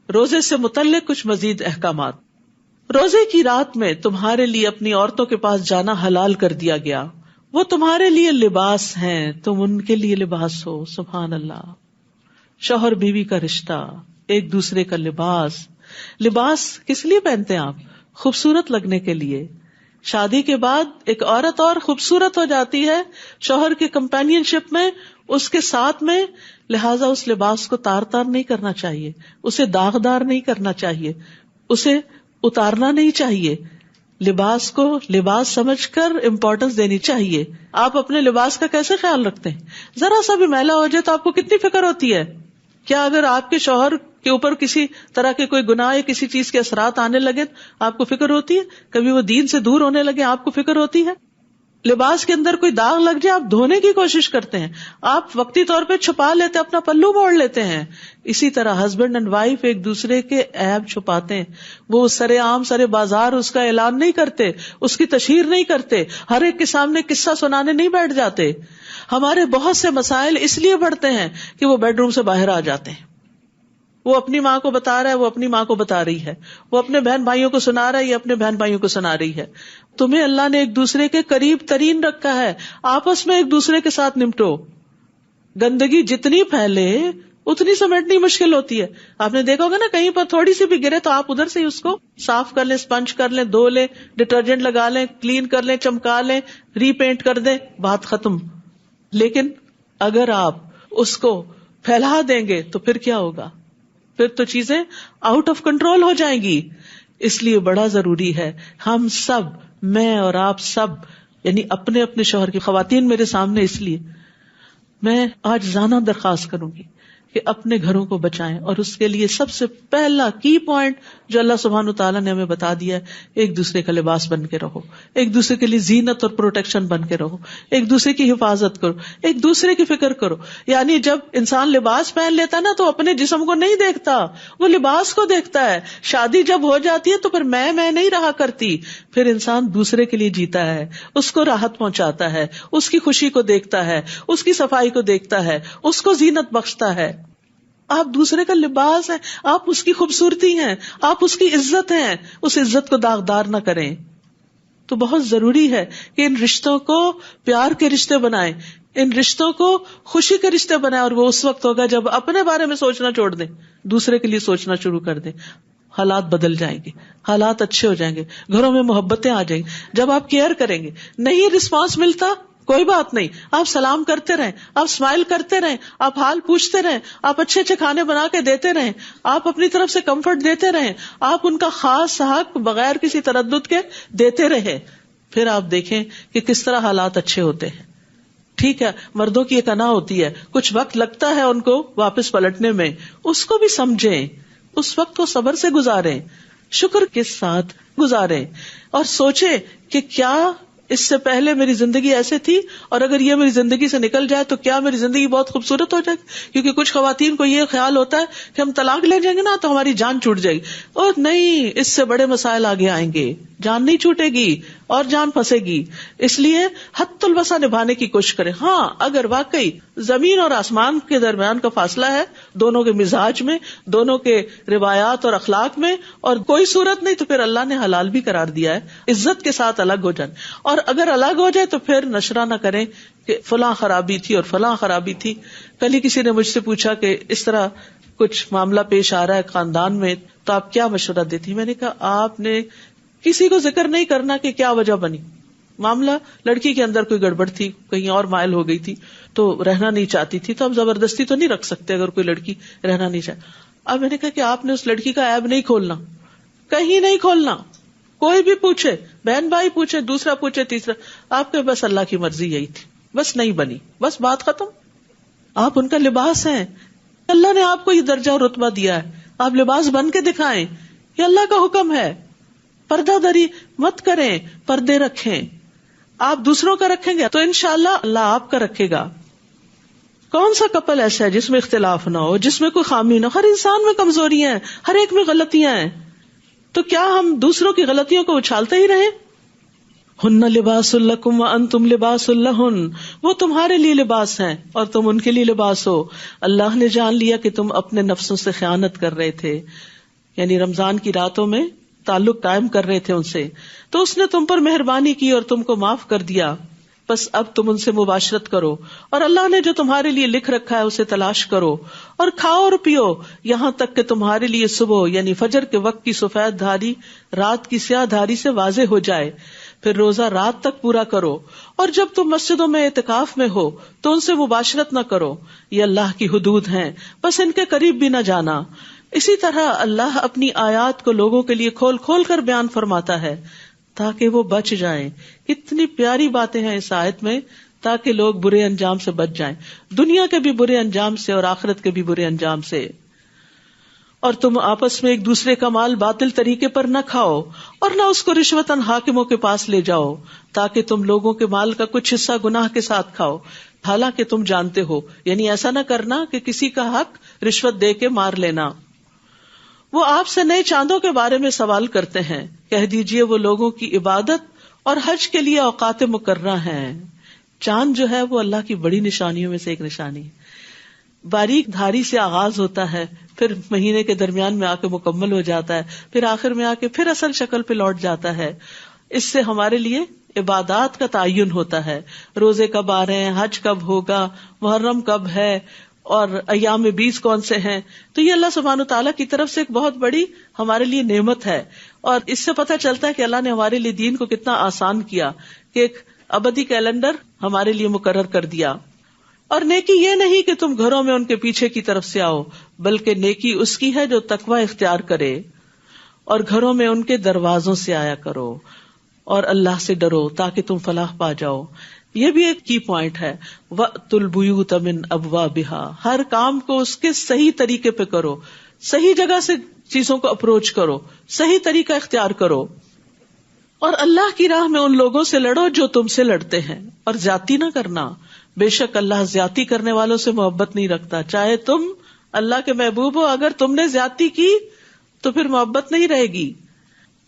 روزے سے متعلق کچھ مزید احکامات. روزے کی رات میں تمہارے لیے اپنی عورتوں کے پاس جانا حلال کر دیا گیا. وہ تمہارے لیے لباس ہیں, تم ان کے لیے لباس ہو. سبحان اللہ. شوہر بیوی کا رشتہ, ایک دوسرے کا لباس. لباس کس لیے پہنتے ہیں آپ؟ خوبصورت لگنے کے لیے. شادی کے بعد ایک عورت اور خوبصورت ہو جاتی ہے شوہر کے کمپینین شپ میں, اس کے ساتھ میں, لہٰذا اس لباس کو تار تار نہیں کرنا چاہیے, اسے داغدار نہیں کرنا چاہیے, اسے اتارنا نہیں چاہیے. لباس کو لباس سمجھ کر امپورٹنس دینی چاہیے. آپ اپنے لباس کا کیسے خیال رکھتے ہیں؟ ذرا سا بھی میلا ہو جائے تو آپ کو کتنی فکر ہوتی ہے. کیا اگر آپ کے شوہر کے اوپر کسی طرح کے کوئی گناہ یا کسی چیز کے اثرات آنے لگے آپ کو فکر ہوتی ہے؟ کبھی وہ دین سے دور ہونے لگے آپ کو فکر ہوتی ہے؟ لباس کے اندر کوئی داغ لگ جائے آپ دھونے کی کوشش کرتے ہیں, آپ وقتی طور پہ چھپا لیتے, اپنا پلو موڑ لیتے ہیں. اسی طرح ہسبینڈ اینڈ وائف ایک دوسرے کے عیب چھپاتے ہیں. وہ سرے عام سرے بازار اس کا اعلان نہیں کرتے, اس کی تشہیر نہیں کرتے, ہر ایک کے سامنے قصہ سنانے نہیں بیٹھ جاتے. ہمارے بہت سے مسائل اس لیے بڑھتے ہیں کہ وہ بیڈ روم سے باہر آ جاتے ہیں. وہ اپنی ماں کو بتا رہا ہے, وہ اپنی ماں کو بتا رہی ہے, وہ اپنے بہن بھائیوں کو سنا رہا ہے, یہ اپنے بہن بھائیوں کو سنا رہی ہے. تمہیں اللہ نے ایک دوسرے کے قریب ترین رکھا ہے, آپس میں ایک دوسرے کے ساتھ نمٹو. گندگی جتنی پھیلے اتنی سمیٹنی مشکل ہوتی ہے. آپ نے دیکھا ہوگا نا, کہیں پر تھوڑی سی بھی گرے تو آپ ادھر سے ہی اس کو صاف کر لیں, اسپنج کر لیں, دھو لیں, ڈٹرجنٹ لگا لیں, کلین کر لیں, چمکا لیں, ری پینٹ کر دیں, بات ختم. لیکن اگر آپ اس کو پھیلا دیں گے تو پھر کیا ہوگا؟ پھر تو چیزیں آؤٹ آف کنٹرول ہو جائیں گی. اس لیے بڑا ضروری ہے ہم سب, میں اور آپ سب, یعنی اپنے اپنے شوہر کی, خواتین میرے سامنے, اس لیے میں آج عاجزانہ درخواست کروں گی کہ اپنے گھروں کو بچائیں. اور اس کے لیے سب سے پہلا کی پوائنٹ جو اللہ سبحانہ وتعالیٰ نے ہمیں بتا دیا ہے, ایک دوسرے کا لباس بن کے رہو, ایک دوسرے کے لیے زینت اور پروٹیکشن بن کے رہو, ایک دوسرے کی حفاظت کرو, ایک دوسرے کی فکر کرو. یعنی جب انسان لباس پہن لیتا نا تو اپنے جسم کو نہیں دیکھتا, وہ لباس کو دیکھتا ہے. شادی جب ہو جاتی ہے تو پھر میں نہیں رہا کرتی, پھر انسان دوسرے کے لیے جیتا ہے, اس کو راحت پہنچاتا ہے, اس کی خوشی کو دیکھتا ہے, اس کی صفائی کو دیکھتا ہے, اس کو زینت بخشتا ہے. آپ دوسرے کا لباس ہیں, آپ اس کی خوبصورتی ہیں, آپ اس کی عزت ہیں, اس عزت کو داغدار نہ کریں. تو بہت ضروری ہے کہ ان رشتوں کو پیار کے رشتے بنائیں, ان رشتوں کو خوشی کے رشتے بنائیں. اور وہ اس وقت ہوگا جب اپنے بارے میں سوچنا چھوڑ دیں, دوسرے کے لیے سوچنا شروع کر دیں. حالات بدل جائیں گے, حالات اچھے ہو جائیں گے, گھروں میں محبتیں آ جائیں گی. جب آپ کیئر کریں گے, نہیں رسپانس ملتا کوئی بات نہیں, آپ سلام کرتے رہیں, آپ اسمائل کرتے رہیں, آپ حال پوچھتے رہیں, آپ اچھے اچھے کھانے بنا کے دیتے رہیں, آپ اپنی طرف سے کمفرٹ دیتے رہیں, آپ ان کا خاص حق بغیر کسی تردد کے دیتے رہے. پھر آپ دیکھیں کہ کس طرح حالات اچھے ہوتے ہیں. ٹھیک ہے, مردوں کی ایک انا ہوتی ہے, کچھ وقت لگتا ہے ان کو واپس پلٹنے میں, اس کو بھی سمجھیں, اس وقت کو صبر سے گزاریں, شکر کے ساتھ گزاریں, اور سوچیں کہ کیا اس سے پہلے میری زندگی ایسے تھی, اور اگر یہ میری زندگی سے نکل جائے تو کیا میری زندگی بہت خوبصورت ہو جائے گی. کیونکہ کچھ خواتین کو یہ خیال ہوتا ہے کہ ہم طلاق لے جائیں گے نا تو ہماری جان چھوٹ جائے گی. اور نہیں, اس سے بڑے مسائل آگے آئیں گے, جان نہیں چھوٹے گی اور جان پھنسے گی. اس لیے حد الوسع نبھانے کی کوشش کریں. ہاں, اگر واقعی زمین اور آسمان کے درمیان کا فاصلہ ہے, دونوں کے مزاج میں, دونوں کے روایات اور اخلاق میں, اور کوئی صورت نہیں, تو پھر اللہ نے حلال بھی قرار دیا ہے عزت کے ساتھ الگ ہو جائیں. اور اگر الگ ہو جائے تو پھر نشرہ نہ کریں کہ فلاں خرابی تھی اور فلاں خرابی تھی. کل ہی کسی نے مجھ سے پوچھا کہ اس طرح کچھ معاملہ پیش آ رہا ہے خاندان میں, تو آپ کیا مشورہ دیتی؟ میں نے کہا آپ نے کسی کو ذکر نہیں کرنا کہ کیا وجہ بنی. معاملہ لڑکی کے اندر کوئی گڑبڑ تھی, کہیں اور مائل ہو گئی تھی, تو رہنا نہیں چاہتی تھی, تو اب زبردستی تو نہیں رکھ سکتے اگر کوئی لڑکی رہنا نہیں چاہتی. اب میں نے کہا کہ آپ نے اس لڑکی کا عیب نہیں کھولنا, کہیں نہیں کھولنا. کوئی بھی پوچھے, بہن بھائی پوچھے, دوسرا پوچھے, تیسرا, آپ کے بس اللہ کی مرضی یہی تھی, بس نہیں بنی, بس بات ختم. آپ ان کا لباس ہیں, اللہ نے آپ کو یہ درجہ اور رتبہ دیا ہے, آپ لباس بن کے دکھائیں, یہ اللہ کا حکم ہے. پردہ دری مت کریں, پردے رکھیں. آپ دوسروں کا رکھیں گے تو انشاءاللہ اللہ آپ کا رکھے گا. کون سا کپل ایسا ہے جس میں اختلاف نہ ہو, جس میں کوئی خامی نہ ہو؟ ہر انسان میں کمزوریاں ہیں, ہر ایک میں غلطیاں ہیں. تو کیا ہم دوسروں کی غلطیوں کو اچھالتے ہی رہیں؟ ہن لباس لکم وانتم لباس لہن, وہ تمہارے لیے لباس ہیں اور تم ان کے لیے لباس ہو. اللہ نے جان لیا کہ تم اپنے نفسوں سے خیانت کر رہے تھے, یعنی رمضان کی راتوں میں تعلق قائم کر رہے تھے ان سے، تو اس نے تم پر مہربانی کی اور تم کو معاف کر دیا، بس اب تم ان سے مباشرت کرو، اور اللہ نے جو تمہارے لیے لکھ رکھا ہے اسے تلاش کرو، اور کھاؤ اور پیو یہاں تک کہ تمہارے لیے صبح یعنی فجر کے وقت کی سفید دھاری رات کی سیاہ دھاری سے واضح ہو جائے، پھر روزہ رات تک پورا کرو، اور جب تم مسجدوں میں اعتکاف میں ہو تو ان سے مباشرت نہ کرو، یہ اللہ کی حدود ہیں، بس ان کے قریب بھی نہ جانا۔ اسی طرح اللہ اپنی آیات کو لوگوں کے لیے کھول کھول کر بیان فرماتا ہے تاکہ وہ بچ جائیں۔ کتنی پیاری باتیں ہیں اس آیت میں، تاکہ لوگ برے انجام سے بچ جائیں، دنیا کے بھی برے انجام سے اور آخرت کے بھی برے انجام سے۔ اور تم آپس میں ایک دوسرے کا مال باطل طریقے پر نہ کھاؤ، اور نہ اس کو رشوتاً حاکموں کے پاس لے جاؤ، تاکہ تم لوگوں کے مال کا کچھ حصہ گناہ کے ساتھ کھاؤ، حالانکہ تم جانتے ہو، یعنی ایسا نہ کرنا کہ کسی کا حق رشوت دے کے مار لینا۔ وہ آپ سے نئے چاندوں کے بارے میں سوال کرتے ہیں، کہہ دیجئے وہ لوگوں کی عبادت اور حج کے لیے اوقات مقررہ ہیں۔ چاند جو ہے وہ اللہ کی بڑی نشانیوں میں سے ایک نشانی ہے، باریک دھاری سے آغاز ہوتا ہے، پھر مہینے کے درمیان میں آ کے مکمل ہو جاتا ہے، پھر آخر میں آ کے پھر اصل شکل پہ لوٹ جاتا ہے۔ اس سے ہمارے لیے عبادات کا تعین ہوتا ہے، روزے کب آ رہے ہیں، حج کب ہوگا، محرم کب ہے، اور ایام 20 کون سے ہیں۔ تو یہ اللہ سبحانہ تعالیٰ کی طرف سے ایک بہت بڑی ہمارے لیے نعمت ہے، اور اس سے پتہ چلتا ہے کہ اللہ نے ہمارے لیے دین کو کتنا آسان کیا کہ ایک ابدی کیلنڈر ہمارے لیے مقرر کر دیا۔ اور نیکی یہ نہیں کہ تم گھروں میں ان کے پیچھے کی طرف سے آؤ، بلکہ نیکی اس کی ہے جو تقوی اختیار کرے، اور گھروں میں ان کے دروازوں سے آیا کرو، اور اللہ سے ڈرو تاکہ تم فلاح پا جاؤ۔ یہ بھی ایک کی پوائنٹ ہے، وَأْتُوا الْبُيُوتَ مِنْ أَبْوَابِهَا، ہر کام کو اس کے صحیح طریقے پہ کرو، صحیح جگہ سے چیزوں کو اپروچ کرو، صحیح طریقہ اختیار کرو، اور اللہ کی راہ میں ان لوگوں سے لڑو جو تم سے لڑتے ہیں، اور زیادتی نہ کرنا، بے شک اللہ زیادتی کرنے والوں سے محبت نہیں رکھتا۔ چاہے تم اللہ کے محبوب ہو، اگر تم نے زیادتی کی تو پھر محبت نہیں رہے گی۔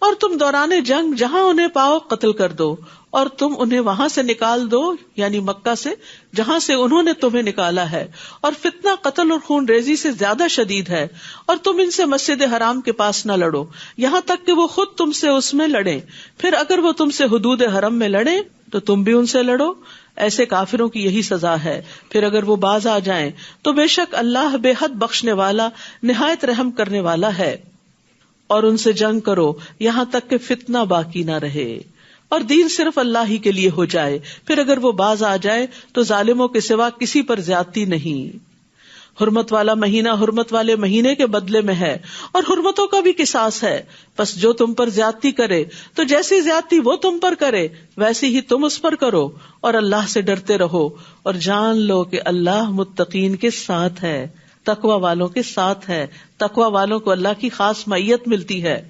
اور تم دوران جنگ جہاں انہیں پاؤ قتل کر دو، اور تم انہیں وہاں سے نکال دو، یعنی مکہ سے جہاں سے انہوں نے تمہیں نکالا ہے، اور فتنہ قتل اور خون ریزی سے زیادہ شدید ہے، اور تم ان سے مسجد حرام کے پاس نہ لڑو یہاں تک کہ وہ خود تم سے اس میں لڑیں، پھر اگر وہ تم سے حدود حرم میں لڑیں تو تم بھی ان سے لڑو، ایسے کافروں کی یہی سزا ہے، پھر اگر وہ باز آ جائیں تو بے شک اللہ بے حد بخشنے والا نہایت رحم کرنے والا ہے۔ اور ان سے جنگ کرو یہاں تک کہ فتنہ باقی نہ رہے اور دین صرف اللہ ہی کے لیے ہو جائے، پھر اگر وہ باز آ جائے تو ظالموں کے سوا کسی پر زیادتی نہیں۔ حرمت والا مہینہ حرمت والے مہینے کے بدلے میں ہے، اور حرمتوں کا بھی قصاص ہے، پس جو تم پر زیادتی کرے تو جیسی زیادتی وہ تم پر کرے ویسی ہی تم اس پر کرو، اور اللہ سے ڈرتے رہو، اور جان لو کہ اللہ متقین کے ساتھ ہے، تقوی والوں کے ساتھ ہے، تقوی والوں کو اللہ کی خاص معیت ملتی ہے۔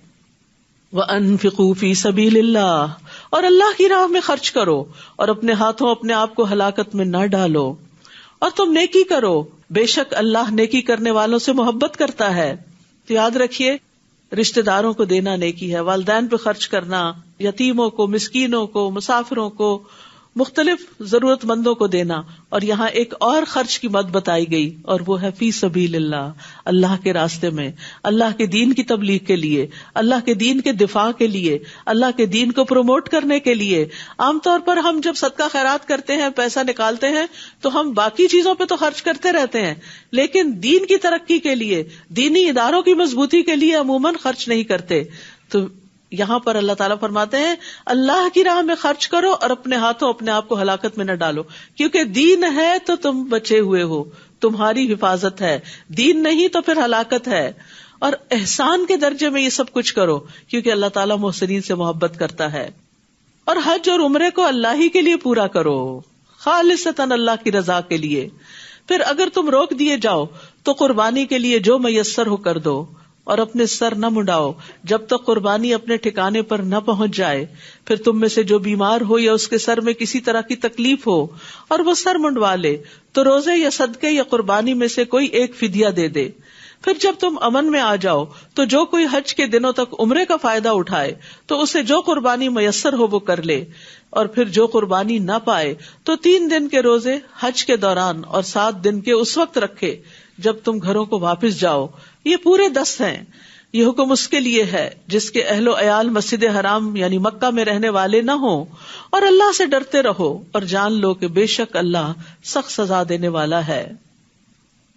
وَأَنفِقُوا فِي سَبِيلِ اللَّهِ، اور اللہ کی راہ میں خرچ کرو، اور اپنے ہاتھوں اپنے آپ کو ہلاکت میں نہ ڈالو، اور تم نیکی کرو، بے شک اللہ نیکی کرنے والوں سے محبت کرتا ہے۔ تو یاد رکھیے، رشتہ داروں کو دینا نیکی ہے، والدین پہ خرچ کرنا، یتیموں کو، مسکینوں کو، مسافروں کو، مختلف ضرورت مندوں کو دینا۔ اور یہاں ایک اور خرچ کی مد بتائی گئی، اور وہ ہے فی سبیل اللہ، اللہ کے راستے میں، اللہ کے دین کی تبلیغ کے لیے، اللہ کے دین کے دفاع کے لیے، اللہ کے دین کو پروموٹ کرنے کے لیے۔ عام طور پر ہم جب صدقہ خیرات کرتے ہیں، پیسہ نکالتے ہیں، تو ہم باقی چیزوں پہ تو خرچ کرتے رہتے ہیں، لیکن دین کی ترقی کے لیے، دینی اداروں کی مضبوطی کے لیے عموماً خرچ نہیں کرتے۔ تو یہاں پر اللہ تعالیٰ فرماتے ہیں اللہ کی راہ میں خرچ کرو، اور اپنے ہاتھوں اپنے آپ کو ہلاکت میں نہ ڈالو، کیونکہ دین ہے تو تم بچے ہوئے ہو، تمہاری حفاظت ہے، دین نہیں تو پھر ہلاکت ہے۔ اور احسان کے درجے میں یہ سب کچھ کرو، کیونکہ اللہ تعالیٰ محسنین سے محبت کرتا ہے۔ اور حج اور عمرے کو اللہ ہی کے لیے پورا کرو، خالصتاً اللہ کی رضا کے لیے۔ پھر اگر تم روک دیے جاؤ تو قربانی کے لیے جو میسر ہو کر دو، اور اپنے سر نہ منڈاؤ جب تک قربانی اپنے ٹھکانے پر نہ پہنچ جائے۔ پھر تم میں سے جو بیمار ہو یا اس کے سر میں کسی طرح کی تکلیف ہو اور وہ سر منڈوا لے تو روزے یا صدقے یا قربانی میں سے کوئی ایک فدیہ دے دے۔ پھر جب تم امن میں آ جاؤ تو جو کوئی حج کے دنوں تک عمرے کا فائدہ اٹھائے تو اسے جو قربانی میسر ہو وہ کر لے، اور پھر جو قربانی نہ پائے تو 3 دن کے روزے حج کے دوران اور 7 دن کے اس وقت رکھے جب تم گھروں کو واپس جاؤ۔ یہ پورے 10 ہیں۔ یہ حکم اس کے لیے ہے جس کے اہل و عیال مسجد حرام یعنی مکہ میں رہنے والے نہ ہوں، اور اللہ سے ڈرتے رہو اور جان لو کہ بے شک اللہ سخت سزا دینے والا ہے۔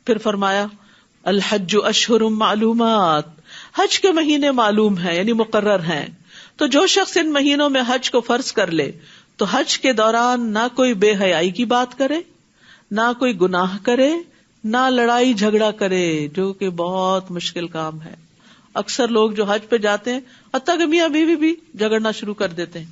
پھر فرمایا الحج اشہر معلومات، حج کے مہینے معلوم ہیں یعنی مقرر ہیں، تو جو شخص ان مہینوں میں حج کو فرض کر لے تو حج کے دوران نہ کوئی بے حیائی کی بات کرے، نہ کوئی گناہ کرے، نہ لڑائی جھگڑا کرے، جو کہ بہت مشکل کام ہے۔ اکثر لوگ جو حج پہ جاتے ہیں حتیٰ کہ میاں بیوی بھی جھگڑنا شروع کر دیتے ہیں،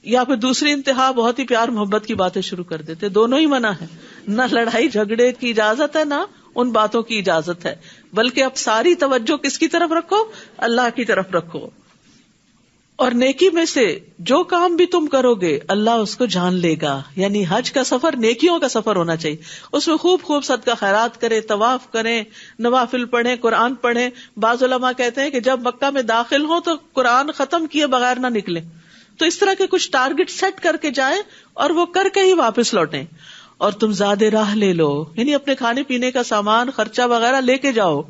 یا پھر دوسری انتہا بہت ہی پیار محبت کی باتیں شروع کر دیتے، دونوں ہی منع ہے، نہ لڑائی جھگڑے کی اجازت ہے نہ ان باتوں کی اجازت ہے، بلکہ اب ساری توجہ کس کی طرف رکھو؟ اللہ کی طرف رکھو۔ اور نیکی میں سے جو کام بھی تم کرو گے اللہ اس کو جان لے گا، یعنی حج کا سفر نیکیوں کا سفر ہونا چاہیے، اس میں خوب خوب صدقہ خیرات کریں، طواف کریں، نوافل پڑھیں، قرآن پڑھیں۔ بعض علماء کہتے ہیں کہ جب مکہ میں داخل ہوں تو قرآن ختم کیے بغیر نہ نکلیں، تو اس طرح کے کچھ ٹارگٹ سیٹ کر کے جائیں اور وہ کر کے ہی واپس لوٹیں۔ اور تم زیادہ راہ لے لو، یعنی اپنے کھانے پینے کا سامان خرچہ وغیرہ لے کے جاؤ،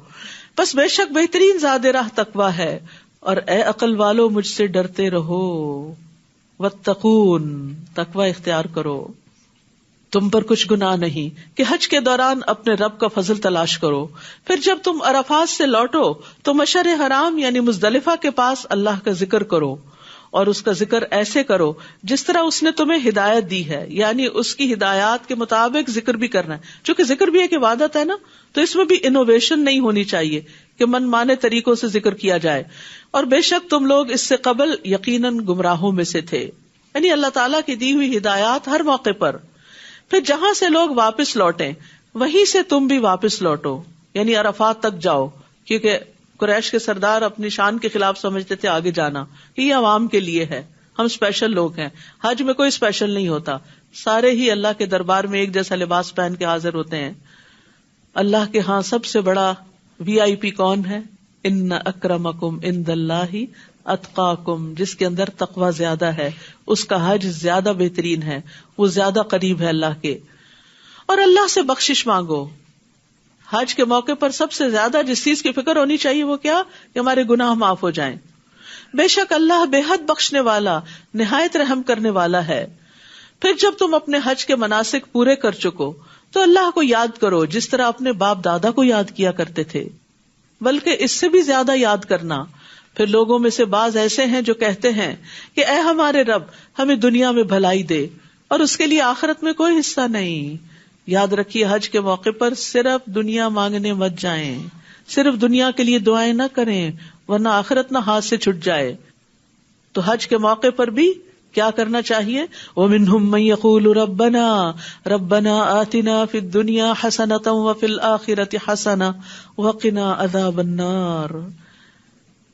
بس بے شک بہترین زیادہ راہ تقویٰ ہے، اور اے عقل والو مجھ سے ڈرتے رہو، واتقون، تقوی اختیار کرو۔ تم پر کچھ گناہ نہیں کہ حج کے دوران اپنے رب کا فضل تلاش کرو، پھر جب تم عرفات سے لوٹو تو مشعر حرام یعنی مزدلفہ کے پاس اللہ کا ذکر کرو، اور اس کا ذکر ایسے کرو جس طرح اس نے تمہیں ہدایت دی ہے، یعنی اس کی ہدایات کے مطابق ذکر بھی کرنا ہے، چونکہ ذکر بھی ایک عبادت ہے نا، تو اس میں بھی انوویشن نہیں ہونی چاہیے کہ من مانے طریقوں سے ذکر کیا جائے۔ اور بے شک تم لوگ اس سے قبل یقیناً گمراہوں میں سے تھے، یعنی اللہ تعالیٰ کی دی ہوئی ہدایات ہر موقع پر۔ پھر جہاں سے لوگ واپس لوٹیں وہیں سے تم بھی واپس لوٹو، یعنی عرفات تک جاؤ، کیونکہ قریش کے سردار اپنی شان کے خلاف سمجھتے تھے آگے جانا، یہ عوام کے لیے ہے، ہم اسپیشل لوگ ہیں، حج میں کوئی اسپیشل نہیں ہوتا، سارے ہی اللہ کے دربار میں ایک جیسا لباس پہن کے حاضر ہوتے ہیں۔ اللہ کے ہاں سب سے بڑا VIP کون ہے؟ ان اکرمکم عند اللہ اتقاکم، جس کے اندر تقوی زیادہ ہے اس کا حج زیادہ بہترین ہے، وہ زیادہ قریب ہے اللہ کے۔ اور اللہ سے بخشش مانگو۔ حج کے موقع پر سب سے زیادہ جس چیز کی فکر ہونی چاہیے وہ کیا؟ کہ ہمارے گناہ معاف ہو جائیں۔ بے شک اللہ بے حد بخشنے والا، نہایت رحم کرنے والا ہے۔ پھر جب تم اپنے حج کے مناسک پورے کر چکو تو اللہ کو یاد کرو جس طرح اپنے باپ دادا کو یاد کیا کرتے تھے، بلکہ اس سے بھی زیادہ یاد کرنا۔ پھر لوگوں میں سے بعض ایسے ہیں جو کہتے ہیں کہ اے ہمارے رب ہمیں دنیا میں بھلائی دے اور اس کے لیے آخرت میں کوئی حصہ نہیں۔ یاد رکھیے حج کے موقع پر صرف دنیا مانگنے مت جائیں، صرف دنیا کے لیے دعائیں نہ کریں ورنہ آخرت نہ ہاتھ سے چھٹ جائے۔ تو حج کے موقع پر بھی کیا کرنا چاہیے؟ وَمِنْهُمْ مَن يَقُولُ رَبَّنَا رَبَّنَا آتِنَا فِي الدُّنْيَا حَسَنَةً وَفِي الْآخِرَةِ حَسَنَةً وَقِنَا عَذَابَ النَّارِ۔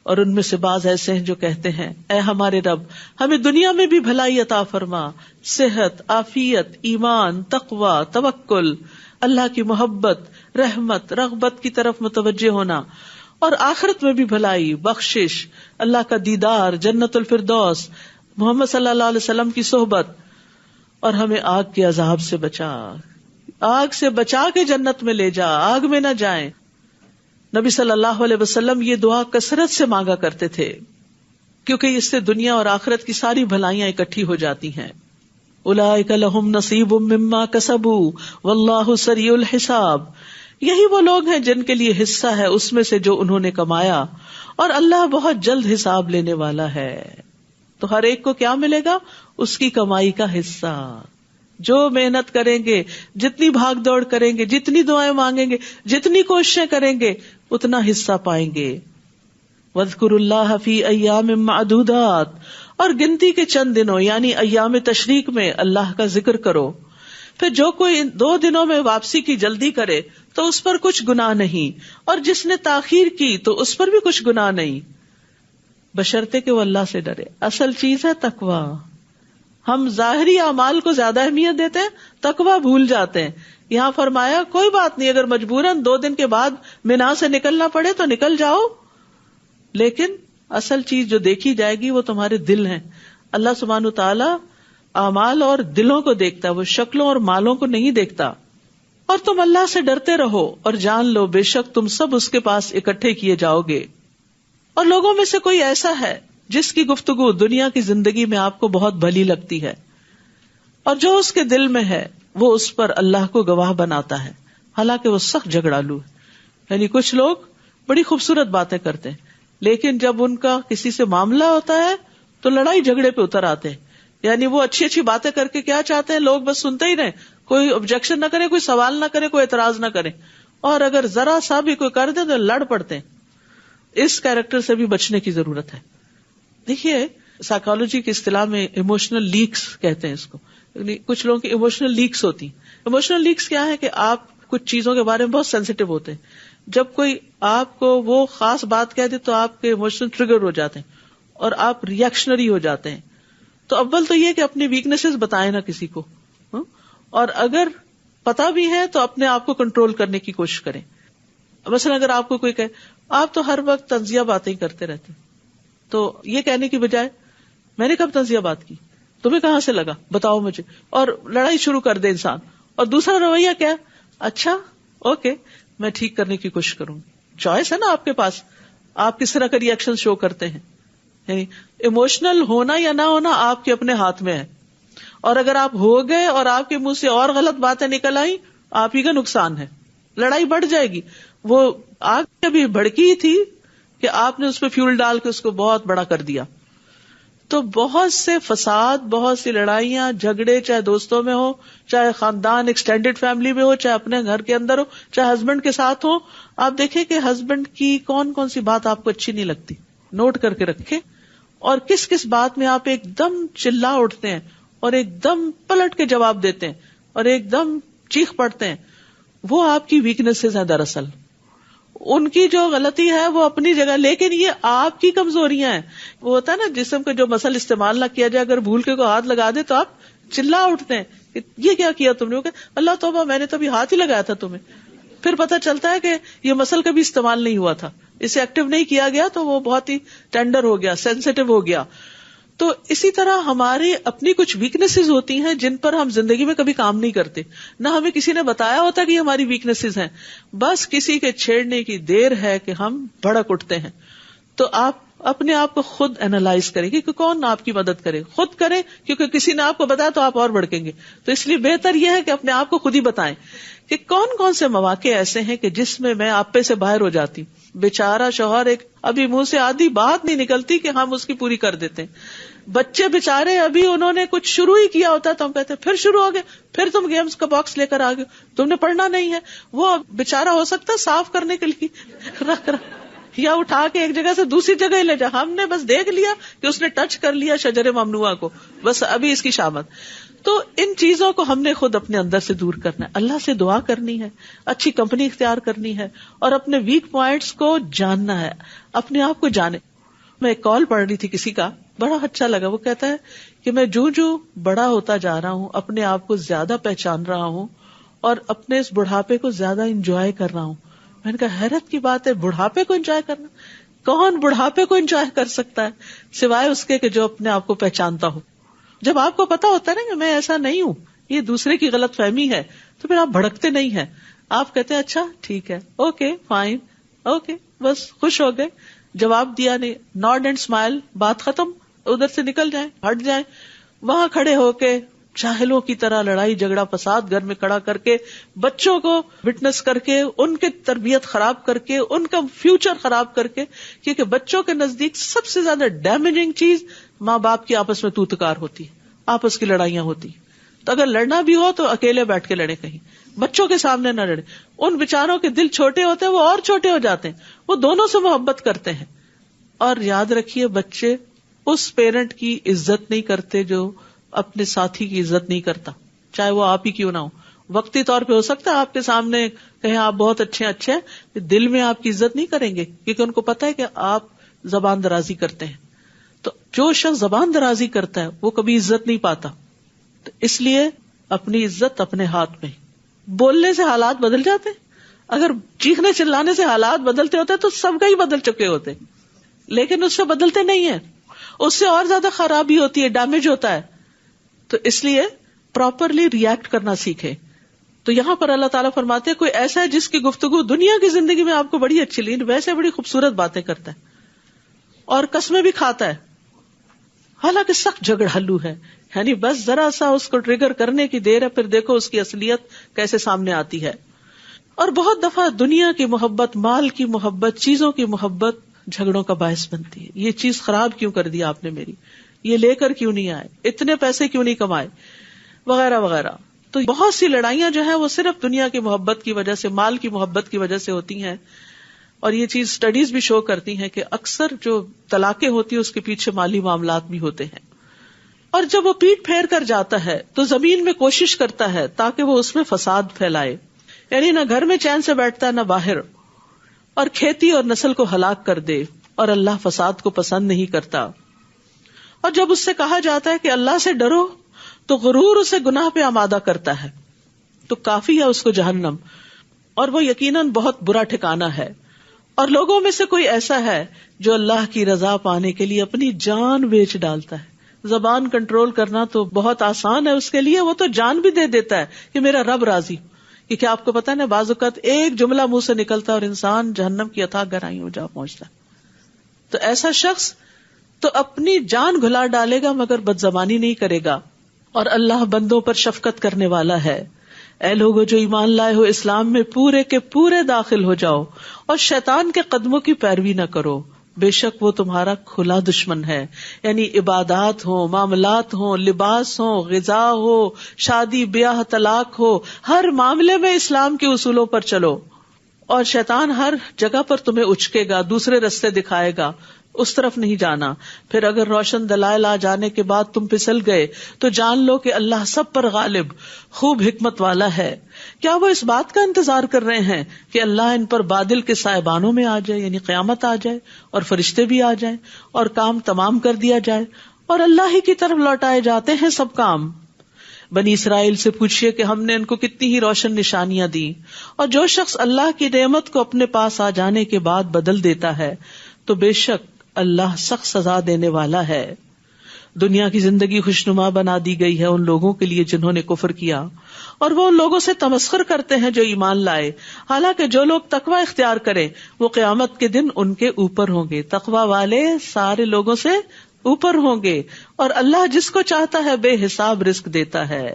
اور ان میں سے بعض ایسے ہیں جو کہتے ہیں اے ہمارے رب ہمیں دنیا میں بھی بھلائی عطا فرما، صحت، عافیت، ایمان، تقوی، توکل، اللہ کی محبت، رحمت، رغبت کی طرف متوجہ ہونا، اور آخرت میں بھی بھلائی، بخشش، اللہ کا دیدار، جنت الفردوس، محمد صلی اللہ علیہ وسلم کی صحبت، اور ہمیں آگ کے عذاب سے بچا، آگ سے بچا کے جنت میں لے جا، آگ میں نہ جائیں۔ نبی صلی اللہ علیہ وسلم یہ دعا کثرت سے مانگا کرتے تھے کیونکہ اس سے دنیا اور آخرت کی ساری بھلائیاں اکٹھی ہو جاتی ہیں۔ اولئک لہم نصیب مما کسبوا واللہ سریع الحساب، یہی وہ لوگ ہیں جن کے لیے حصہ ہے اس میں سے جو انہوں نے کمایا، اور اللہ بہت جلد حساب لینے والا ہے۔ تو ہر ایک کو کیا ملے گا؟ اس کی کمائی کا حصہ۔ جو محنت کریں گے، جتنی بھاگ دوڑ کریں گے، جتنی دعائیں مانگیں گے، جتنی کوششیں کریں گے، اتنا حصہ پائیں گے۔ وَاذْكُرُوا اللَّهَ فِي أَيَّامٍ مَّعْدُودَاتٍ، اور گنتی کے چند دنوں یعنی ایام تشریق میں اللہ کا ذکر کرو۔ پھر جو کوئی ان 2 دنوں میں واپسی کی جلدی کرے تو اس پر کچھ گناہ نہیں، اور جس نے تاخیر کی تو اس پر بھی کچھ گناہ نہیں، بشرطے کہ وہ اللہ سے ڈرے۔ اصل چیز ہے تقوی۔ ہم ظاہری اعمال کو زیادہ اہمیت دیتے ہیں، تقوی بھول جاتے ہیں۔ یہاں فرمایا کوئی بات نہیں، اگر مجبوراً 2 دن کے بعد مینا سے نکلنا پڑے تو نکل جاؤ، لیکن اصل چیز جو دیکھی جائے گی وہ تمہارے دل ہیں۔ اللہ سبحانہ تعالیٰ اعمال اور دلوں کو دیکھتا ہے، وہ شکلوں اور مالوں کو نہیں دیکھتا۔ اور تم اللہ سے ڈرتے رہو اور جان لو بے شک تم سب اس کے پاس اکٹھے کیے جاؤ گے۔ اور لوگوں میں سے کوئی ایسا ہے جس کی گفتگو دنیا کی زندگی میں آپ کو بہت بھلی لگتی ہے، اور جو اس کے دل میں ہے وہ اس پر اللہ کو گواہ بناتا ہے، حالانکہ وہ سخت جھگڑالو ہے. یعنی کچھ لوگ بڑی خوبصورت باتیں کرتے ہیں، لیکن جب ان کا کسی سے معاملہ ہوتا ہے تو لڑائی جھگڑے پہ اتر آتے ہیں. یعنی وہ اچھی اچھی باتیں کر کے کیا چاہتے ہیں، لوگ بس سنتے ہی رہیں، کوئی آبجیکشن نہ کرے، کوئی سوال نہ کرے، کوئی اعتراض نہ کرے، اور اگر ذرا سا بھی کوئی کر دے تو لڑ پڑتے ہیں. اس کیریکٹر سے بھی بچنے کی ضرورت ہے. دیکھیے سائیکالوجی کی اصطلاح میں ایموشنل لیکس کہتے ہیں اس کو. یعنی کچھ لوگوں کی ایموشنل لیکس ہوتی ہیں. ایموشنل لیکس کیا ہے کہ آپ کچھ چیزوں کے بارے میں بہت سینسیٹیو ہوتے ہیں. جب کوئی آپ کو وہ خاص بات کہہ دے تو آپ کے ایموشنل ٹریگر ہو جاتے ہیں اور آپ ریئیکشنری ہو جاتے ہیں. تو اول تو یہ کہ اپنی ویکنیسز بتائیں نا کسی کو، اور اگر پتا بھی ہے تو اپنے آپ کو کنٹرول کرنے کی کوشش کریں. مثلا اگر آپ کو کوئی کہے آپ تو ہر وقت تنزیہ باتیں کرتے رہتے، تو یہ کہنے کی بجائے میں نے کب تنزیہ بات کی، تمہیں کہاں سے لگا بتاؤ مجھے، اور لڑائی شروع کر دے انسان. اور دوسرا رویہ کیا، اچھا اوکے میں ٹھیک کرنے کی کوشش کروں گی. چوائس ہے نا آپ کے پاس، آپ کس طرح کا ری ایکشن شو کرتے ہیں. یعنی ایموشنل ہونا یا نہ ہونا آپ کے اپنے ہاتھ میں ہے، اور اگر آپ ہو گئے اور آپ کے منہ سے اور غلط باتیں نکل آئی آپ ہی کا نقصان ہے، لڑائی بڑھ جائے گی. وہ آگ کبھی بھڑکی ہی تھی کہ آپ نے اس پہ فیول ڈال کے اس کو بہت بڑا کر دیا. تو بہت سے فساد، بہت سی لڑائیاں جھگڑے، چاہے دوستوں میں ہو، چاہے خاندان ایکسٹینڈیڈ فیملی میں ہو، چاہے اپنے گھر کے اندر ہو، چاہے ہسبینڈ کے ساتھ ہو. آپ دیکھیں کہ ہسبینڈ کی کون کون سی بات آپ کو اچھی نہیں لگتی، نوٹ کر کے رکھیں، اور کس کس بات میں آپ ایک دم چلا اٹھتے ہیں اور ایک دم پلٹ کے جواب دیتے ہیں اور ایک دم چیخ پڑتے ہیں. وہ آپ کی ویکنیسز ہیں. دراصل ان کی جو غلطی ہے وہ اپنی جگہ، لیکن یہ آپ کی کمزوریاں ہیں. وہ ہوتا ہے نا جسم کا جو مسل استعمال نہ کیا جائے، اگر بھول کے کوئی ہاتھ لگا دے تو آپ چلا اٹھتے ہیں کہ یہ کیا کیا تم نے. وہ کہ اللہ توبہ میں نے تو ابھی ہاتھ ہی لگایا تھا تمہیں. پھر پتہ چلتا ہے کہ یہ مسل کبھی استعمال نہیں ہوا تھا، اسے ایکٹیو نہیں کیا گیا تو وہ بہت ہی ٹینڈر ہو گیا، سینسیٹیو ہو گیا. تو اسی طرح ہماری اپنی کچھ ویکنیسز ہوتی ہیں جن پر ہم زندگی میں کبھی کام نہیں کرتے، نہ ہمیں کسی نے بتایا ہوتا کہ یہ ہماری ویکنیسز ہیں. بس کسی کے چھیڑنے کی دیر ہے کہ ہم بھڑک اٹھتے ہیں. تو آپ اپنے آپ کو خود اینالائز کریں کہ کون آپ کی مدد کرے، خود کریں، کیونکہ کسی نے آپ کو بتایا تو آپ اور بھڑکیں گے. تو اس لیے بہتر یہ ہے کہ اپنے آپ کو خود ہی بتائیں کہ کون کون سے مواقع ایسے ہیں کہ جس میں میں آپ پہ سے باہر ہو جاتی ہوں. بیچارہ شوہر ایک ابھی منہ سے آدھی بات نہیں نکلتی کہ ہم اس کی پوری کر دیتے ہیں. بچے بیچارے ابھی انہوں نے کچھ شروع ہی کیا ہوتا تو ہم کہتے ہیں پھر شروع ہو گئے، پھر تم گیمز کا باکس لے کر آ گئے، تم نے پڑھنا نہیں ہے. وہ بیچارہ ہو سکتا ہے صاف کرنے کے لیے رکھ یا اٹھا کے ایک جگہ سے دوسری جگہ ہی لے جا. ہم نے بس دیکھ لیا کہ اس نے ٹچ کر لیا شجر ممنوعہ کو، بس ابھی اس کی شامت. تو ان چیزوں کو ہم نے خود اپنے اندر سے دور کرنا ہے، اللہ سے دعا کرنی ہے، اچھی کمپنی اختیار کرنی ہے، اور اپنے ویک پوائنٹس کو جاننا ہے، اپنے آپ کو جانے. میں ایک کال پڑھ رہی تھی کسی کا، بڑا اچھا لگا. وہ کہتا ہے کہ میں جو بڑا ہوتا جا رہا ہوں اپنے آپ کو زیادہ پہچان رہا ہوں اور اپنے اس بڑھاپے کو زیادہ انجوائے کر رہا ہوں. میں نے کہا حیرت کی بات ہے، بڑھاپے کو انجوائے کرنا، کون بڑھاپے کو انجوائے کر سکتا ہے سوائے اس کے کہ جو اپنے آپ کو پہچانتا ہو. جب آپ کو پتا ہوتا ہے نا کہ میں ایسا نہیں ہوں، یہ دوسرے کی غلط فہمی ہے، تو پھر آپ بھڑکتے نہیں ہیں. آپ کہتے ہیں اچھا ٹھیک ہے، اوکے فائن، اوکے، بس خوش ہو گئے، جواب دیا نہیں، نوڈ اینڈ اسمائل، بات ختم، ادھر سے نکل جائیں، ہٹ جائیں. وہاں کھڑے ہو کے جاہلوں کی طرح لڑائی جھگڑا فساد گھر میں کھڑا کر کے، بچوں کو وٹنس کر کے، ان کی تربیت خراب کر کے، ان کا فیوچر خراب کر کے. کیونکہ بچوں کے نزدیک سب سے زیادہ ڈیمیجنگ چیز ماں باپ کی آپس میں توتکار ہوتی ہے، آپس کی لڑائیاں ہوتی. تو اگر لڑنا بھی ہو تو اکیلے بیٹھ کے لڑے، کہیں بچوں کے سامنے نہ لڑے. ان بیچاروں کے دل چھوٹے ہوتے ہیں، وہ اور چھوٹے ہو جاتے ہیں، وہ دونوں سے محبت کرتے ہیں. اور یاد رکھیے بچے اس پیرنٹ کی عزت نہیں کرتے جو اپنے ساتھی کی عزت نہیں کرتا، چاہے وہ آپ ہی کیوں نہ ہو. وقتی طور پہ ہو سکتا ہے آپ کے سامنے کہیں آپ بہت اچھے ہیں، دل میں آپ کی عزت نہیں کریں گے، کیونکہ ان کو پتا ہے کہ آپ زبان درازی کرتے ہیں. تو جو شخص زبان درازی کرتا ہے وہ کبھی عزت نہیں پاتا. تو اس لیے اپنی عزت اپنے ہاتھ میں. بولنے سے حالات بدل جاتے ہیں، اگر چیخنے چلانے سے حالات بدلتے ہوتے تو سب کا ہی بدل چکے ہوتے، لیکن اس سے بدلتے نہیں ہیں، اس سے اور زیادہ خرابی ہوتی ہے، ڈیمیج ہوتا ہے. تو اس لیے پراپرلی ری ایکٹ کرنا سیکھے. تو یہاں پر اللہ تعالیٰ فرماتے ہیں کوئی ایسا ہے جس کی گفتگو دنیا کی زندگی میں آپ کو بڑی اچھی لگی، ویسے بڑی خوبصورت باتیں کرتا ہے. اور قسمیں بھی کھاتا ہے، حالانکہ سخت جھگڑالو ہے، یعنی بس ذرا سا اس کو ٹریگر کرنے کی دیر ہے، پھر دیکھو اس کی اصلیت کیسے سامنے آتی ہے. اور بہت دفعہ دنیا کی محبت، مال کی محبت، چیزوں کی محبت جھگڑوں کا باعث بنتی ہے. یہ چیز خراب کیوں کر دی آپ نے میری، یہ لے کر کیوں نہیں آئے، اتنے پیسے کیوں نہیں کمائے، وغیرہ وغیرہ. تو بہت سی لڑائیاں جو ہیں وہ صرف دنیا کی محبت کی وجہ سے، مال کی محبت کی وجہ سے ہوتی ہیں. اور یہ چیز سٹڈیز بھی شو کرتی ہیں کہ اکثر جو طلاقیں ہوتی ہیں اس کے پیچھے مالی معاملات بھی ہوتے ہیں. اور جب وہ پیٹ پھیر کر جاتا ہے تو زمین میں کوشش کرتا ہے تاکہ وہ اس میں فساد پھیلائے، یعنی نہ گھر میں چین سے بیٹھتا ہے نہ باہر، اور کھیتی اور نسل کو ہلاک کر دے. اور اللہ فساد کو پسند نہیں کرتا. اور جب اس سے کہا جاتا ہے کہ اللہ سے ڈرو تو غرور اسے گناہ پہ آمادہ کرتا ہے، تو کافی ہے اس کو جہنم، اور وہ یقیناً بہت برا ٹھکانہ ہے. اور لوگوں میں سے کوئی ایسا ہے جو اللہ کی رضا پانے کے لیے اپنی جان بیچ ڈالتا ہے. زبان کنٹرول کرنا تو بہت آسان ہے اس کے لیے، وہ تو جان بھی دے دیتا ہے کہ میرا رب راضی. کیونکہ آپ کو پتا ہے نا، بعض اوقات ایک جملہ منہ سے نکلتا ہے اور انسان جہنم کی اتھاہ گہرائیوں میں جا پہنچتا ہے. تو ایسا شخص تو اپنی جان گھلا ڈالے گا مگر بدزبانی نہیں کرے گا. اور اللہ بندوں پر شفقت کرنے والا ہے. اے لوگو جو ایمان لائے ہو، اسلام میں پورے کے پورے داخل ہو جاؤ اور شیطان کے قدموں کی پیروی نہ کرو، بے شک وہ تمہارا کھلا دشمن ہے. یعنی عبادات ہو، معاملات ہو، لباس ہو، غذا ہو، شادی بیاہ، طلاق ہو، ہر معاملے میں اسلام کے اصولوں پر چلو. اور شیطان ہر جگہ پر تمہیں اچکے گا، دوسرے رستے دکھائے گا، اس طرف نہیں جانا. پھر اگر روشن دلائل آ جانے کے بعد تم پھسل گئے تو جان لو کہ اللہ سب پر غالب، خوب حکمت والا ہے. کیا وہ اس بات کا انتظار کر رہے ہیں کہ اللہ ان پر بادل کے سائبانوں میں آ جائے، یعنی قیامت آ جائے اور فرشتے بھی آ جائیں اور کام تمام کر دیا جائے، اور اللہ ہی کی طرف لوٹائے جاتے ہیں سب کام. بنی اسرائیل سے پوچھئے کہ ہم نے ان کو کتنی ہی روشن نشانیاں دی. اور جو شخص اللہ کی نعمت کو اپنے پاس آ جانے کے بعد بدل دیتا ہے تو بے شک اللہ سخت سزا دینے والا ہے. دنیا کی زندگی خوشنما بنا دی گئی ہے ان لوگوں کے لیے جنہوں نے کفر کیا، اور وہ ان لوگوں سے تمسخر کرتے ہیں جو ایمان لائے. حالانکہ جو لوگ تقوی اختیار کریں وہ قیامت کے دن ان کے اوپر ہوں گے. تقوی والے سارے لوگوں سے اوپر ہوں گے، اور اللہ جس کو چاہتا ہے بے حساب رزق دیتا ہے.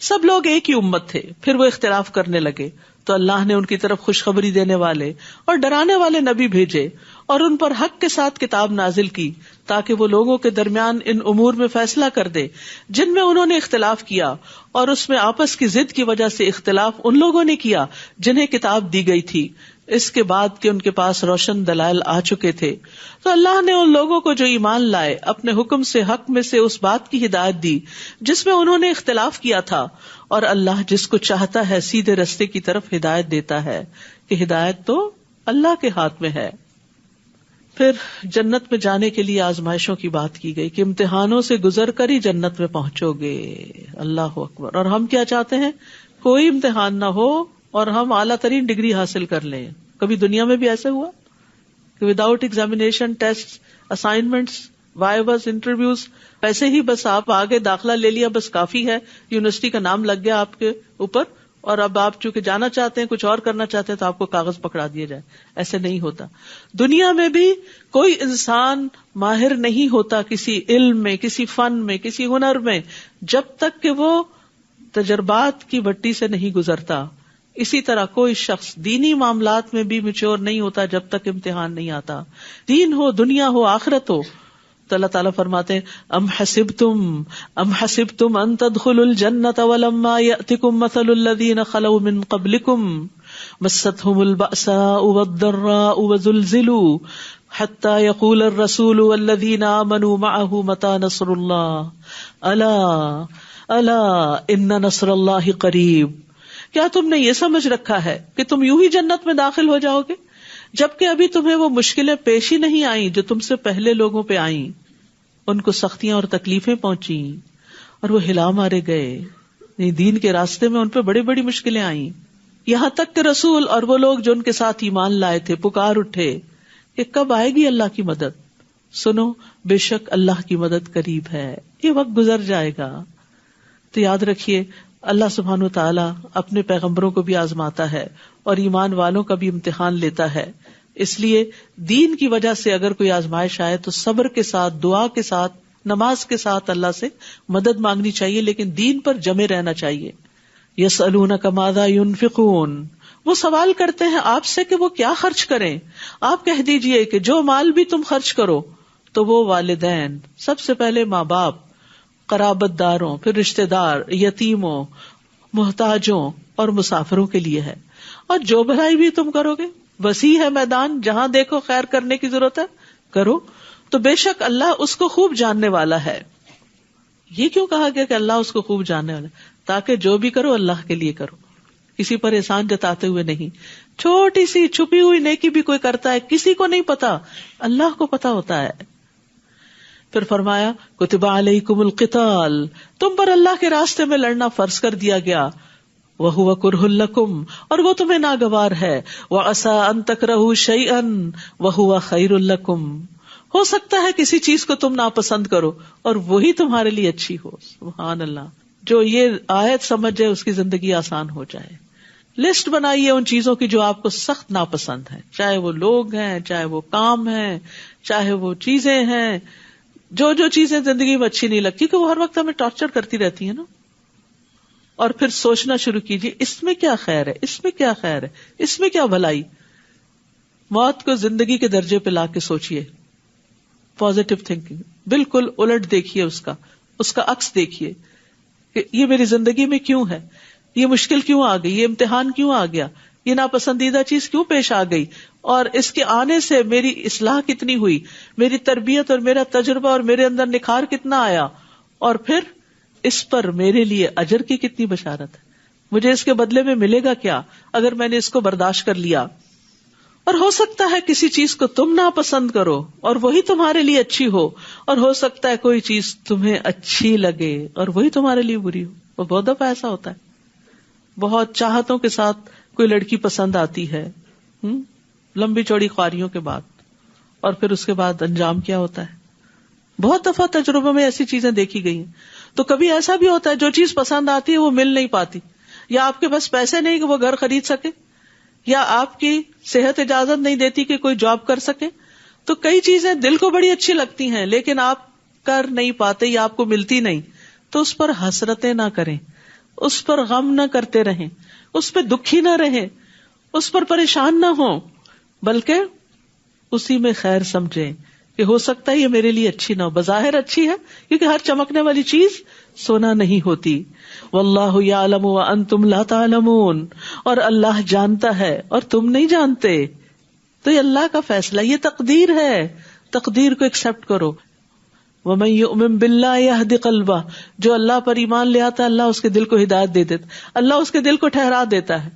سب لوگ ایک ہی امت تھے، پھر وہ اختلاف کرنے لگے تو اللہ نے ان کی طرف خوشخبری دینے والے اور ڈرانے والے نبی بھیجے، اور ان پر حق کے ساتھ کتاب نازل کی تاکہ وہ لوگوں کے درمیان ان امور میں فیصلہ کر دے جن میں انہوں نے اختلاف کیا، اور اس میں آپس کی ضد کی وجہ سے اختلاف ان لوگوں نے کیا جنہیں کتاب دی گئی تھی اس کے بعد کہ ان کے پاس روشن دلائل آ چکے تھے. تو اللہ نے ان لوگوں کو جو ایمان لائے اپنے حکم سے حق میں سے اس بات کی ہدایت دی جس میں انہوں نے اختلاف کیا تھا، اور اللہ جس کو چاہتا ہے سیدھے رستے کی طرف ہدایت دیتا ہے، کہ ہدایت تو اللہ کے ہاتھ میں ہے. پھر جنت میں جانے کے لیے آزمائشوں کی بات کی گئی کہ امتحانوں سے گزر کر ہی جنت میں پہنچو گے. اللہ اکبر. اور ہم کیا چاہتے ہیں؟ کوئی امتحان نہ ہو اور ہم اعلیٰ ترین ڈگری حاصل کر لیں. کبھی دنیا میں بھی ایسے ہوا کہ without examination, test, assignments, vivas, interviews, ایسے ہی بس آپ آگے داخلہ لے لیا بس کافی ہے، یونیورسٹی کا نام لگ گیا آپ کے اوپر، اور اب آپ چونکہ جانا چاہتے ہیں، کچھ اور کرنا چاہتے ہیں تو آپ کو کاغذ پکڑا دیا جائے. ایسے نہیں ہوتا. دنیا میں بھی کوئی انسان ماہر نہیں ہوتا کسی علم میں، کسی فن میں، کسی ہنر میں، جب تک کہ وہ تجربات کی بٹی سے نہیں گزرتا. اسی طرح کوئی شخص دینی معاملات میں بھی میچور نہیں ہوتا جب تک امتحان نہیں آتا. دین ہو، دنیا ہو، آخرت ہو. تو اللہ تعالیٰ فرماتے ہیں ام حسبتم ان تدخلوا الجنۃ ولما یأتکم مثل الذین خلوا من قبلکم مستهم البأساء والضراء وزلزلوا حتى يقول الرسول والذین آمنوا معه متى نصر اللہ الا ان نصر اللہ قریب. کیا تم نے یہ سمجھ رکھا ہے کہ تم یوں ہی جنت میں داخل ہو جاؤ گے جبکہ ابھی تمہیں وہ مشکلیں پیش ہی نہیں آئیں جو تم سے پہلے لوگوں پہ آئیں؟ ان کو سختیاں اور تکلیفیں پہنچیں اور وہ ہلا مارے گئے. دین کے راستے میں ان پہ بڑی بڑی مشکلیں آئیں، یہاں تک کہ رسول اور وہ لوگ جو ان کے ساتھ ایمان لائے تھے پکار اٹھے کہ کب آئے گی اللہ کی مدد. سنو بے شک اللہ کی مدد قریب ہے، یہ وقت گزر جائے گا. تو یاد رکھیے اللہ سبحانہ وتعالی اپنے پیغمبروں کو بھی آزماتا ہے اور ایمان والوں کا بھی امتحان لیتا ہے اس لیے دین کی وجہ سے اگر کوئی آزمائش آئے تو صبر کے ساتھ، دعا کے ساتھ، نماز کے ساتھ اللہ سے مدد مانگنی چاہیے، لیکن دین پر جمے رہنا چاہیے. یسألونک ماذا ينفقون، وہ سوال کرتے ہیں آپ سے کہ وہ کیا خرچ کریں. آپ کہہ دیجئے کہ جو مال بھی تم خرچ کرو تو وہ والدین، سب سے پہلے ماں باپ، قرابت داروں، پھر رشتہ دار، یتیموں، محتاجوں اور مسافروں کے لیے ہے. اور جو بھلائی بھی تم کرو گے، وسیع ہے میدان، جہاں دیکھو خیر کرنے کی ضرورت ہے کرو، تو بے شک اللہ اس کو خوب جاننے والا ہے. یہ کیوں کہا گیا کہ اللہ اس کو خوب جاننے والا ہے؟ تاکہ جو بھی کرو اللہ کے لیے کرو، کسی پر احسان جتاتے ہوئے نہیں. چھوٹی سی چھپی ہوئی نیکی بھی کوئی کرتا ہے، کسی کو نہیں پتا، اللہ کو پتا ہوتا ہے. پھر فرمایا کتب علیکم القتال، تم پر اللہ کے راستے میں لڑنا فرض کر دیا گیا. وَهُوَ كُرْهٌ لَكُمْ، اور وہ تمہیں ناگوار ہے. وَعَسَىٰ أَن تَكْرَهُوا شَيْئًا وَهُوَ خَيْرٌ لَكُمْ، ہو سکتا ہے کسی چیز کو تم ناپسند کرو اور وہی تمہارے لیے اچھی ہو. سبحان اللہ. جو یہ آیت سمجھ جائے اس کی زندگی آسان ہو جائے. لسٹ بنائیے ان چیزوں کی جو آپ کو سخت ناپسند ہیں، چاہے وہ لوگ ہیں، چاہے وہ کام ہیں، چاہے وہ چیزیں ہیں. جو چیزیں زندگی میں اچھی نہیں لگتی کہ وہ ہر وقت ہمیں ٹارچر کرتی رہتی ہیں نا. اور پھر سوچنا شروع کیجیے اس میں کیا خیر ہے، اس میں کیا خیر ہے، اس میں کیا بھلائی. موت کو زندگی کے درجے پہ لا کے سوچیے. پازیٹو تھنکنگ، بالکل الٹ دیکھیے، اس کا عکس دیکھیے کہ یہ میری زندگی میں کیوں ہے، یہ مشکل کیوں آ گئی، یہ امتحان کیوں آ گیا، یہ ناپسندیدہ چیز کیوں پیش آ گئی، اور اس کے آنے سے میری اصلاح کتنی ہوئی، میری تربیت اور میرا تجربہ اور میرے اندر نکھار کتنا آیا، اور پھر اس پر میرے لیے اجر کی کتنی بشارت ہے، مجھے اس کے بدلے میں ملے گا کیا اگر میں نے اس کو برداشت کر لیا. اور ہو سکتا ہے کسی چیز کو تم ناپسند کرو اور وہی تمہارے لیے اچھی ہو، اور ہو سکتا ہے کوئی چیز تمہیں اچھی لگے اور وہی تمہارے لیے بری ہو. وہ بہت دفعہ ایسا ہوتا ہے. بہت چاہتوں کے ساتھ کوئی لڑکی پسند آتی ہے، لمبی چوڑی خواریوں کے بعد، اور پھر اس کے بعد انجام کیا ہوتا ہے. بہت دفعہ تجربوں میں ایسی چیزیں دیکھی گئی ہیں. تو کبھی ایسا بھی ہوتا ہے جو چیز پسند آتی ہے وہ مل نہیں پاتی، یا آپ کے پاس پیسے نہیں کہ وہ گھر خرید سکے، یا آپ کی صحت اجازت نہیں دیتی کہ کوئی جاب کر سکے. تو کئی چیزیں دل کو بڑی اچھی لگتی ہیں لیکن آپ کر نہیں پاتے یا آپ کو ملتی نہیں. تو اس پر حسرتیں نہ کریں، اس پر غم نہ کرتے رہیں، اس پہ دکھی نہ رہیں، اس پر پریشان نہ ہوں، بلکہ اسی میں خیر سمجھیں کہ ہو سکتا ہے یہ میرے لیے اچھی نہ ہو. بظاہر اچھی ہے کیونکہ ہر چمکنے والی چیز سونا نہیں ہوتی. واللہ یعلم وانتم لا تعلمون، اور اللہ جانتا ہے اور تم نہیں جانتے. تو یہ اللہ کا فیصلہ، یہ تقدیر ہے، تقدیر کو ایکسپٹ کرو. ومن یؤمن باللہ یہد قلبہ، جو اللہ پر ایمان لے آتا ہے اللہ اس کے دل کو ہدایت دے دیتا، اللہ اس کے دل کو ٹھہرا دیتا ہے.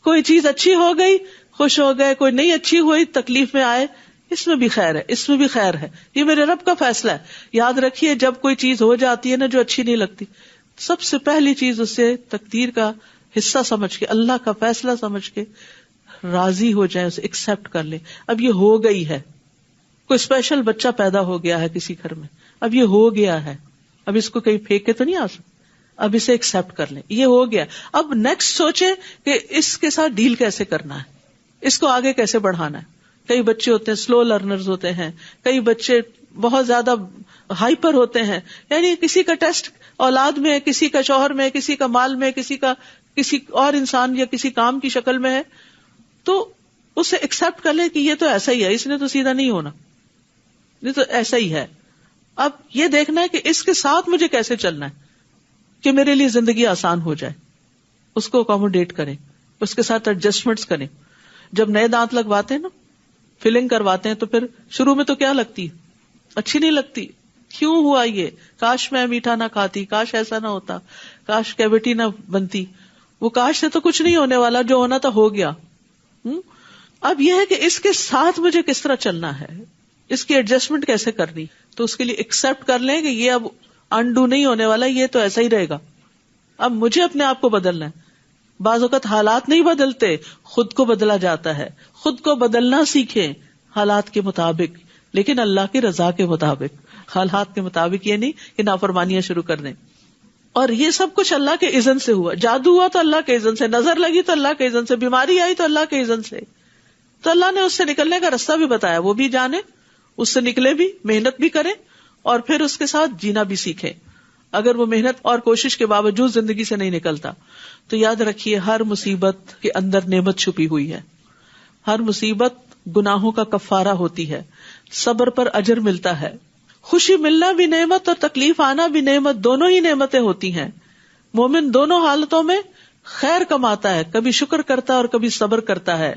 کوئی چیز اچھی ہو گئی خوش ہو گئے، کوئی نہیں اچھی ہوئی تکلیف میں آئے، اس میں بھی خیر ہے، اس میں بھی خیر ہے، یہ میرے رب کا فیصلہ ہے. یاد رکھیے جب کوئی چیز ہو جاتی ہے نا جو اچھی نہیں لگتی، سب سے پہلی چیز اسے تقدیر کا حصہ سمجھ کے، اللہ کا فیصلہ سمجھ کے راضی ہو جائے، اسے ایکسپٹ کر لیں. اب یہ ہو گئی ہے، کوئی اسپیشل بچہ پیدا ہو گیا ہے کسی گھر میں، اب یہ ہو گیا ہے، اب اس کو کہیں پھینک کے تو نہیں آ سکتا، اب اسے ایکسپٹ کر لیں، یہ ہو گیا. اب نیکسٹ سوچیں کہ اس کے ساتھ ڈیل کیسے کرنا ہے، اس کو آگے کیسے بڑھانا ہے. کئی بچے ہوتے ہیں سلو لرنرز ہوتے ہیں، کئی بچے بہت زیادہ ہائپر ہوتے ہیں. یعنی کسی کا ٹیسٹ اولاد میں ہے، کسی کا شوہر میں ہے، کسی کا مال میں ہے، کسی کا کسی اور انسان یا کسی کام کی شکل میں ہے. تو اسے ایکسپٹ کر لیں کہ یہ تو ایسا ہی ہے، اس نے تو سیدھا نہیں ہونا، یہ تو ایسا ہی ہے. اب یہ دیکھنا ہے کہ اس کے ساتھ مجھے کیسے چلنا ہے کہ میرے لیے زندگی آسان ہو جائے. اس کو اکوموڈیٹ کریں، اس کے ساتھ ایڈجسٹمنٹس کریں. جب نئے دانت لگواتے ہیں نا، فلنگ کرواتے ہیں، تو پھر شروع میں تو کیا لگتی ہے، اچھی نہیں لگتی، کیوں ہوا یہ، کاش میں میٹھا نہ کھاتی، کاش ایسا نہ ہوتا، کاش کیویٹی نہ بنتی. وہ کاش سے تو کچھ نہیں ہونے والا، جو ہونا تھا ہو گیا. اب یہ ہے کہ اس کے ساتھ مجھے کس طرح چلنا ہے، اس کی ایڈجسٹمنٹ کیسے کرنی. تو اس کے لیے ایکسپٹ کر لیں کہ یہ اب انڈو نہیں ہونے والا، یہ تو ایسا ہی رہے گا. اب مجھے اپنے آپ کو بدلنا ہے. بعض اوقات حالات نہیں بدلتے، خود کو بدلا جاتا ہے. خود کو بدلنا سیکھیں حالات کے مطابق، لیکن اللہ کی رضا کے مطابق. حالات کے مطابق یہ نہیں کہ نافرمانیاں شروع کر دیں. اور یہ سب کچھ اللہ کے اذن سے ہوا. جادو ہوا تو اللہ کے اذن سے، نظر لگی تو اللہ کے اذن سے، بیماری آئی تو اللہ کے اذن سے. تو اللہ نے اس سے نکلنے کا راستہ بھی بتایا، وہ بھی جانے، اس سے نکلے بھی، محنت بھی کرے اور پھر اس کے ساتھ جینا بھی سیکھے. اگر وہ محنت اور کوشش کے باوجود زندگی سے نہیں نکلتا تو یاد رکھیے ہر مصیبت کے اندر نعمت چھپی ہوئی ہے. ہر مصیبت گناہوں کا کفارہ ہوتی ہے، صبر پر اجر ملتا ہے. خوشی ملنا بھی نعمت اور تکلیف آنا بھی نعمت، دونوں ہی نعمتیں ہوتی ہیں. مومن دونوں حالتوں میں خیر کماتا ہے، کبھی شکر کرتا ہے اور کبھی صبر کرتا ہے.